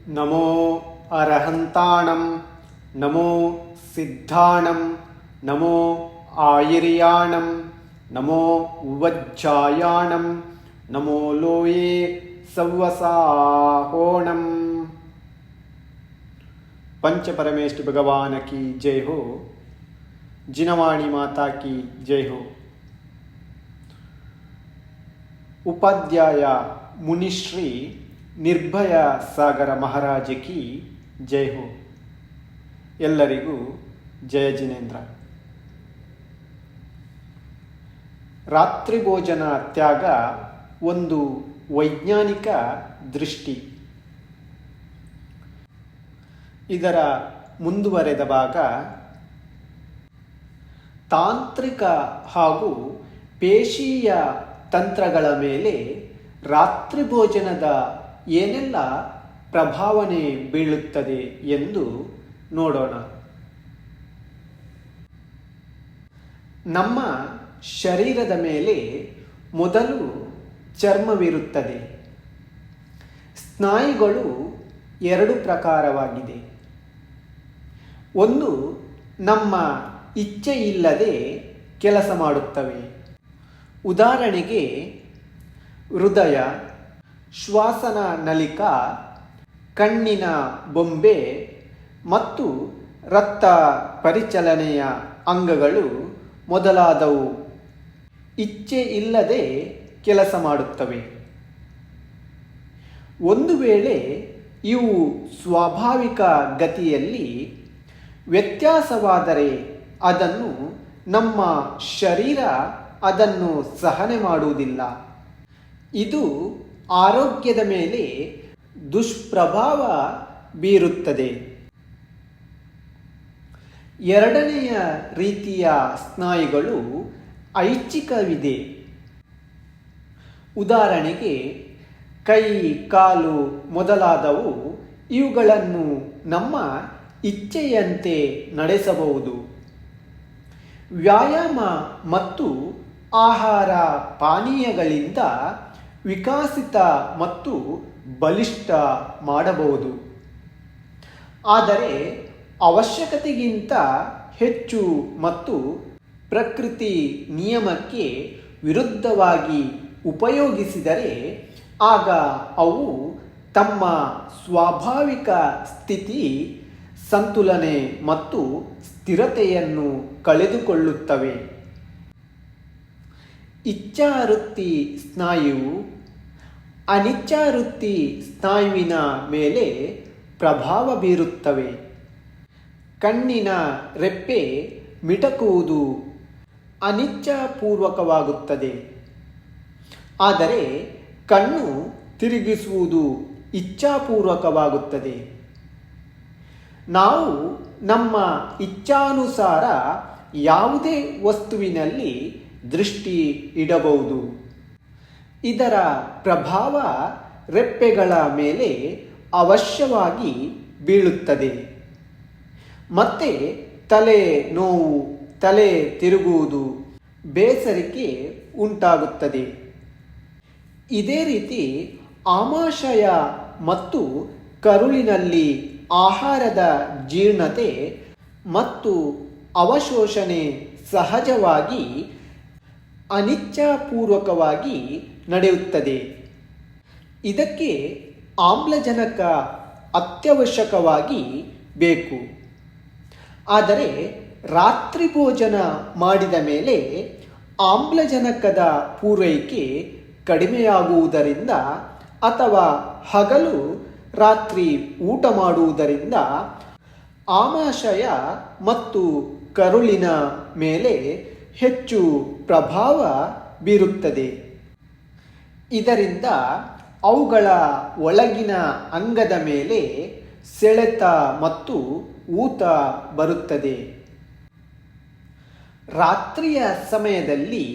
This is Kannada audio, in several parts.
ನಮೋ ಅರಹಂತಾಣಂ ನಮೋ ಸಿದ್ಧಾಣಂ ನಮೋ ಆಯಿರ್ಯಾಣಂ ನಮೋ ವಜ್ಜಾಯಾಣಂ ನಮೋ ಲೋಯೇ ಸವ್ವಸಾಹೋಣಂ। पंच परमेष्ठ भगवान की जय हो। जिनवाणी माता की जय हो। उपाध्याय मुनिश्री ನಿರ್ಭಯ ಸಾಗರ ಮಹಾರಾಜ ಕಿ ಜೈ ಹೋ। ಎಲ್ಲರಿಗೂ ಜಯ ಜಿನೇಂದ್ರ। ರಾತ್ರಿ ಭೋಜನ ತ್ಯಾಗ ಒಂದು ವೈಜ್ಞಾನಿಕ ದೃಷ್ಟಿ। ಇದರ ಮುಂದುವರೆದ ಭಾಗ ತಾಂತ್ರಿಕ ಹಾಗೂ ಪೇಶೀಯ ತಂತ್ರಗಳ ಮೇಲೆ ರಾತ್ರಿ ಭೋಜನದ ಏನೆಲ್ಲ ಪ್ರಭಾವನೆ ಬೀಳುತ್ತದೆ ಎಂದು ನೋಡೋಣ। ನಮ್ಮ ಶರೀರದ ಮೇಲೆ ಮೊದಲು ಚರ್ಮವಿರುತ್ತದೆ। ಸ್ನಾಯುಗಳು ಎರಡು ಪ್ರಕಾರವಾಗಿದೆ। ಒಂದು ನಮ್ಮ ಇಚ್ಛೆಯಿಲ್ಲದೆ ಕೆಲಸ ಮಾಡುತ್ತವೆ। ಉದಾಹರಣೆಗೆ ಹೃದಯ, ಶ್ವಾಸನ ನಳಿಕ, ಕಣ್ಣಿನ ಬೊಂಬೆ ಮತ್ತು ರಕ್ತ ಪರಿಚಲನೆಯ ಅಂಗಗಳು ಮೊದಲಾದವು ಇಚ್ಛೆ ಇಲ್ಲದೆ ಕೆಲಸ ಮಾಡುತ್ತವೆ। ಒಂದು ವೇಳೆ ಇವು ಸ್ವಾಭಾವಿಕ ಗತಿಯಲ್ಲಿ ವ್ಯತ್ಯಾಸವಾದರೆ ಅದನ್ನು ನಮ್ಮ ಶರೀರ ಅದನ್ನು ಸಹನೆ ಮಾಡುವುದಿಲ್ಲ। ಇದು ಆರೋಗ್ಯದ ಮೇಲೆ ದುಷ್ಪ್ರಭಾವ ಬೀರುತ್ತದೆ। ಎರಡನೆಯ ರೀತಿಯ ಸ್ನಾಯುಗಳು ಐಚ್ಛಿಕವಿದೆ। ಉದಾಹರಣೆಗೆ ಕೈ, ಕಾಲು ಮೊದಲಾದವು ಇವುಗಳನ್ನು ನಮ್ಮ ಇಚ್ಛೆಯಂತೆ ನಡೆಸಬಹುದು। ವ್ಯಾಯಾಮ ಮತ್ತು ಆಹಾರ ಪಾನೀಯಗಳಿಂದ ವಿಕಸಿತ ಮತ್ತು ಬಲಿಷ್ಠ ಮಾಡಬಹುದು, ಆದರೆ ಅವಶ್ಯಕತೆಗಿಂತ ಹೆಚ್ಚು ಮತ್ತು ಪ್ರಕೃತಿ ನಿಯಮಕ್ಕೆ ವಿರುದ್ಧವಾಗಿ ಉಪಯೋಗಿಸಿದರೆ ಆಗ ಅವು ತಮ್ಮ ಸ್ವಾಭಾವಿಕ ಸ್ಥಿತಿ, ಸಂತುಲನೆ ಮತ್ತು ಸ್ಥಿರತೆಯನ್ನು ಕಳೆದುಕೊಳ್ಳುತ್ತವೆ। ಇಚ್ಛಾವೃತ್ತಿ ಸ್ನಾಯುವು ಅನಿಚ್ಛಾವೃತ್ತಿ ಸ್ನಾಯುವಿನ ಮೇಲೆ ಪ್ರಭಾವ ಬೀರುತ್ತವೆ। ಕಣ್ಣಿನ ರೆಪ್ಪೆ ಮಿಟಕುವುದು ಅನಿಚ್ಛಾಪೂರ್ವಕವಾಗುತ್ತದೆ, ಆದರೆ ಕಣ್ಣು ತಿರುಗಿಸುವುದು ಇಚ್ಛಾಪೂರ್ವಕವಾಗುತ್ತದೆ। ನಾವು ನಮ್ಮ ಇಚ್ಛಾನುಸಾರ ಯಾವುದೇ ವಸ್ತುವಿನಲ್ಲಿ ದೃಷ್ಟಿ ಇಡಬಹುದು। ಇದರ ಪ್ರಭಾವ ರೆಪ್ಪೆಗಳ ಮೇಲೆ ಅವಶ್ಯವಾಗಿ ಬೀಳುತ್ತದೆ, ಮತ್ತೆ ತಲೆ ನೋವು, ತಲೆ ತಿರುಗುವುದು, ಬೇಸರಿಕೆ ಉಂಟಾಗುತ್ತದೆ। ಇದೇ ರೀತಿ ಆಮಾಶಯ ಮತ್ತು ಕರುಳಿನಲ್ಲಿ ಆಹಾರದ ಜೀರ್ಣತೆ ಮತ್ತು ಅವಶೋಷಣೆ ಸಹಜವಾಗಿ ಅನಿಚ್ಛಾಪೂರ್ವಕವಾಗಿ ನಡೆಯುತ್ತದೆ। ಇದಕ್ಕೆ ಆಮ್ಲಜನಕ ಅತ್ಯವಶ್ಯಕವಾಗಿ ಬೇಕು, ಆದರೆ ರಾತ್ರಿ ಭೋಜನ ಮಾಡಿದ ಮೇಲೆ ಆಮ್ಲಜನಕದ ಪೂರೈಕೆ ಕಡಿಮೆಯಾಗುವುದರಿಂದ ಅಥವಾ ಹಗಲು ರಾತ್ರಿ ಊಟ ಮಾಡುವುದರಿಂದ ಆಮಾಶಯ ಮತ್ತು ಕರುಳಿನ ಮೇಲೆ ಹೆಚ್ಚು ಪ್ರಭಾವ ಬೀರುತ್ತದೆ। ಇದರಿಂದ ಅವುಗಳ ಒಳಗಿನ ಅಂಗದ ಮೇಲೆ ಸೆಳೆತ ಮತ್ತು ಊತ ಬರುತ್ತದೆ। ರಾತ್ರಿಯ ಸಮಯದಲ್ಲಿ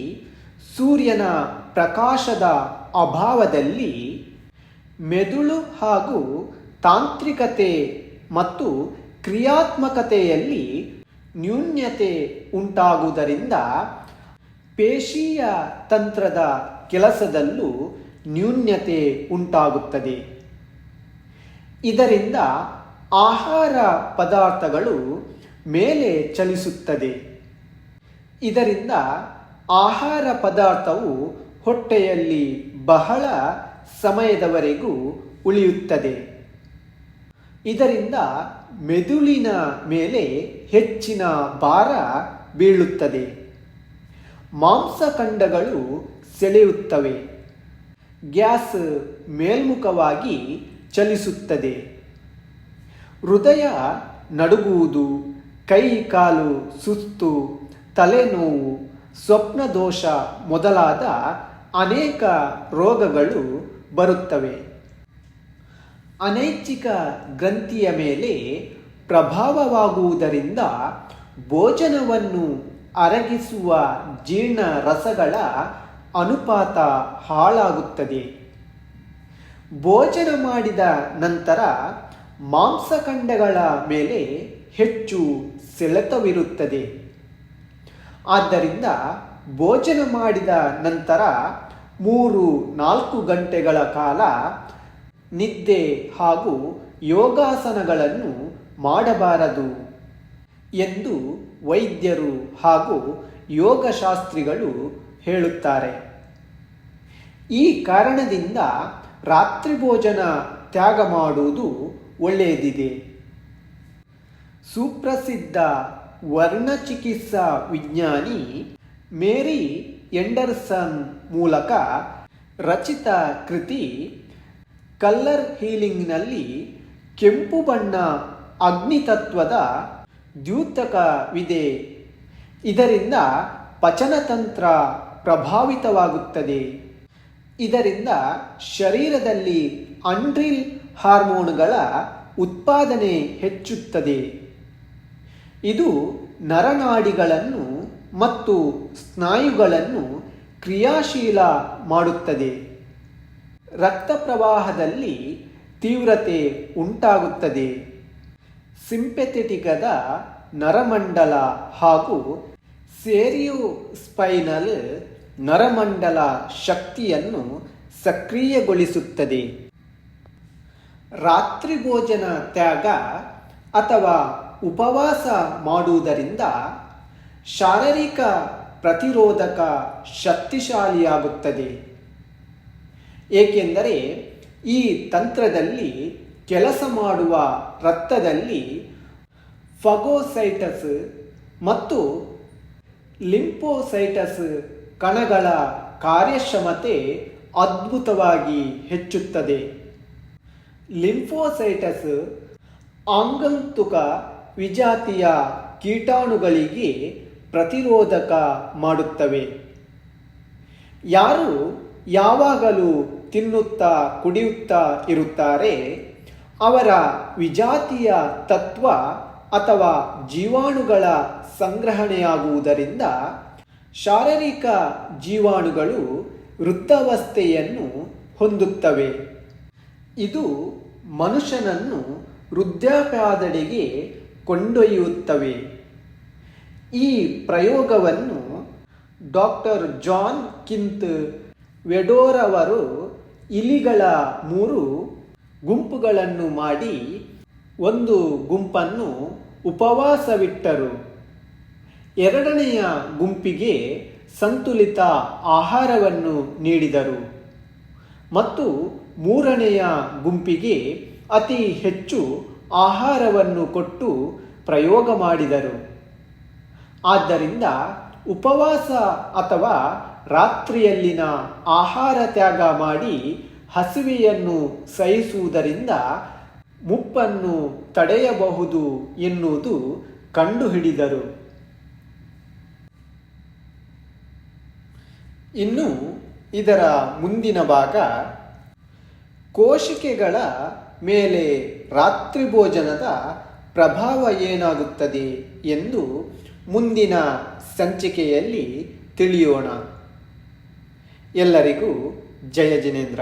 ಸೂರ್ಯನ ಪ್ರಕಾಶದ ಅಭಾವದಲ್ಲಿ ಮೆದುಳು ಹಾಗೂ ತಾಂತ್ರಿಕತೆ ಮತ್ತು ಕ್ರಿಯಾತ್ಮಕತೆಯಲ್ಲಿ ನ್ಯೂನ್ಯತೆ ಉಂಟಾಗುವುದರಿಂದ ಪೇಶೀಯ ತಂತ್ರದ ಕೆಲಸದಲ್ಲೂ ನ್ಯೂನ್ಯತೆ ಉಂಟಾಗುತ್ತದೆ. ಇದರಿಂದ ಆಹಾರ ಪದಾರ್ಥಗಳು ಮೇಲೆ ಚಲಿಸುತ್ತದೆ. ಇದರಿಂದ ಆಹಾರ ಪದಾರ್ಥವು ಹೊಟ್ಟೆಯಲ್ಲಿ ಬಹಳ ಸಮಯದವರೆಗೂ ಉಳಿಯುತ್ತದೆ. ಇದರಿಂದ ಮೆದುಳಿನ ಮೇಲೆ ಹೆಚ್ಚಿನ ಭಾರ ಬೀಳುತ್ತದೆ. ಮಾಂಸಖಂಡಗಳು ಸೆಳೆಯುತ್ತವೆ. ಗ್ಯಾಸ್ ಮೇಲ್ಮುಖವಾಗಿ ಚಲಿಸುತ್ತದೆ. ಹೃದಯ ನಡುಗುವುದು, ಕೈ ಕಾಲು ಸುಸ್ತು, ತಲೆನೋವು, ಸ್ವಪ್ನದೋಷ ಮೊದಲಾದ ಅನೇಕ ರೋಗಗಳು ಬರುತ್ತವೆ. ಅನೈಚ್ಛಿಕ ಗ್ರಂಥಿಯ ಮೇಲೆ ಪ್ರಭಾವವಾಗುವುದರಿಂದ ಭೋಜನವನ್ನು ಅರಗಿಸುವ ಜೀರ್ಣ ರಸಗಳ ಅನುಪಾತ ಹಾಳಾಗುತ್ತದೆ. ಭೋಜನ ಮಾಡಿದ ನಂತರ ಮಾಂಸಖಂಡಗಳ ಮೇಲೆ ಹೆಚ್ಚು ಸೆಳೆತವಿರುತ್ತದೆ. ಆದ್ದರಿಂದ ಭೋಜನ ಮಾಡಿದ ನಂತರ 3-4 ಗಂಟೆಗಳ ಕಾಲ ನಿದ್ದೆ ಹಾಗೂ ಯೋಗಾಸನಗಳನ್ನು ಮಾಡಬಾರದು ಎಂದು ವೈದ್ಯರು ಹಾಗೂ ಯೋಗಶಾಸ್ತ್ರಿಗಳು ಹೇಳುತ್ತಾರೆ. ಈ ಕಾರಣದಿಂದ ರಾತ್ರಿ ಭೋಜನ ತ್ಯಾಗ ಮಾಡುವುದು ಒಳ್ಳೆಯದಿದೆ. ಸುಪ್ರಸಿದ್ಧ ವರ್ಣಚಿಕಿತ್ಸಾ ವಿಜ್ಞಾನಿ ಮೇರಿ ಎಂಡರ್ಸನ್ ಮೂಲಕ ರಚಿತ ಕೃತಿ ಕಲರ್ ಹೀಲಿಂಗ್ನಲ್ಲಿ ಕೆಂಪು ಬಣ್ಣ ಅಗ್ನಿತತ್ವದ ದ್ಯೂತಕವಿದೆ. ಇದರಿಂದ ಪಚನತಂತ್ರ ಪ್ರಭಾವಿತವಾಗುತ್ತದೆ. ಇದರಿಂದ ಶರೀರದಲ್ಲಿ ಅಂಡ್ರಿಲ್ ಹಾರ್ಮೋನುಗಳ ಉತ್ಪಾದನೆ ಹೆಚ್ಚುತ್ತದೆ. ಇದು ನರನಾಡಿಗಳನ್ನು ಮತ್ತು ಸ್ನಾಯುಗಳನ್ನು ಕ್ರಿಯಾಶೀಲ ಮಾಡುತ್ತದೆ. ರಕ್ತ ಪ್ರವಾಹದಲ್ಲಿ ತೀವ್ರತೆ ಉಂಟಾಗುತ್ತದೆ. ಸಿಂಪೆಥೆಟಿಕದ ನರಮಂಡಲ ಹಾಗೂ ಸೇರಿಯೋಸ್ಪೈನಲ್ ನರಮಂಡಲ ಶಕ್ತಿಯನ್ನು ಸಕ್ರಿಯಗೊಳಿಸುತ್ತದೆ. ರಾತ್ರಿ ಭೋಜನ ತ್ಯಾಗ ಅಥವಾ ಉಪವಾಸ ಮಾಡುವುದರಿಂದ ಶಾರೀರಿಕ ಪ್ರತಿರೋಧಕ ಶಕ್ತಿಶಾಲಿಯಾಗುತ್ತದೆ. ಏಕೆಂದರೆ ಈ ತಂತ್ರದಲ್ಲಿ ಕೆಲಸ ಮಾಡುವ ರಕ್ತದಲ್ಲಿ ಫಾಗೋಸೈಟಸ್ ಮತ್ತು ಲಿಂಫೋಸೈಟಸ್ ಕಣಗಳ ಕಾರ್ಯಕ್ಷಮತೆ ಅದ್ಭುತವಾಗಿ ಹೆಚ್ಚುತ್ತದೆ. ಲಿಂಫೋಸೈಟಸ್ ಆಂಗಂತುಕ ವಿಜಾತಿಯ ಕೀಟಾಣುಗಳಿಗೆ ಪ್ರತಿರೋಧಕ ಮಾಡುತ್ತವೆ. ಯಾರು ಯಾವಾಗಲೂ ತಿನ್ನುತ್ತಾ ಕುಡಿಯುತ್ತಾ ಇರುತ್ತಾರೆ ಅವರ ವಿಜಾತಿಯ ತತ್ವ ಅಥವಾ ಜೀವಾಣುಗಳ ಸಂಗ್ರಹಣೆಯಾಗುವುದರಿಂದ ಶಾರೀರಿಕ ಜೀವಾಣುಗಳು ವೃದ್ಧಾವಸ್ಥೆಯನ್ನು ಹೊಂದುತ್ತವೆ. ಇದು ಮನುಷ್ಯನನ್ನು ವೃದ್ಧಾಪ್ಯದೆಡೆಗೆ ಕೊಂಡೊಯ್ಯುತ್ತವೆ. ಈ ಪ್ರಯೋಗವನ್ನು ಡಾಕ್ಟರ್ ಜಾನ್ ಕಿಂತ್ ವೆಡೋರವರು ಇಲಿಗಳ 3 ಗುಂಪುಗಳನ್ನು ಮಾಡಿ ಒಂದು ಗುಂಪನ್ನು ಉಪವಾಸವಿಟ್ಟರು. ಎರಡನೆಯ ಗುಂಪಿಗೆ ಸಂತುಲಿತ ಆಹಾರವನ್ನು ನೀಡಿದರು ಮತ್ತು ಮೂರನೆಯ ಗುಂಪಿಗೆ ಅತಿ ಹೆಚ್ಚು ಆಹಾರವನ್ನು ಕೊಟ್ಟು ಪ್ರಯೋಗ ಮಾಡಿದರು. ಆದ್ದರಿಂದ ಉಪವಾಸ ಅಥವಾ ರಾತ್ರಿಯಲ್ಲಿನ ಆಹಾರ ತ್ಯಾಗ ಮಾಡಿ ಹಸಿವೆಯನ್ನು ಸಹಿಸುವುದರಿಂದ ಮುಪ್ಪನ್ನು ತಡೆಯಬಹುದು ಎನ್ನುವುದು ಕಂಡುಹಿಡಿದರು. ಇನ್ನು ಇದರ ಮುಂದಿನ ಭಾಗ ಕೋಶಿಕೆಗಳ ಮೇಲೆ ರಾತ್ರಿ ಭೋಜನದ ಪ್ರಭಾವ ಏನಾಗುತ್ತದೆ ಎಂದು ಮುಂದಿನ ಸಂಚಿಕೆಯಲ್ಲಿ ತಿಳಿಯೋಣ. ಎಲ್ಲರಿಗೂ ಜಯ ಜಿನೇಂದ್ರ.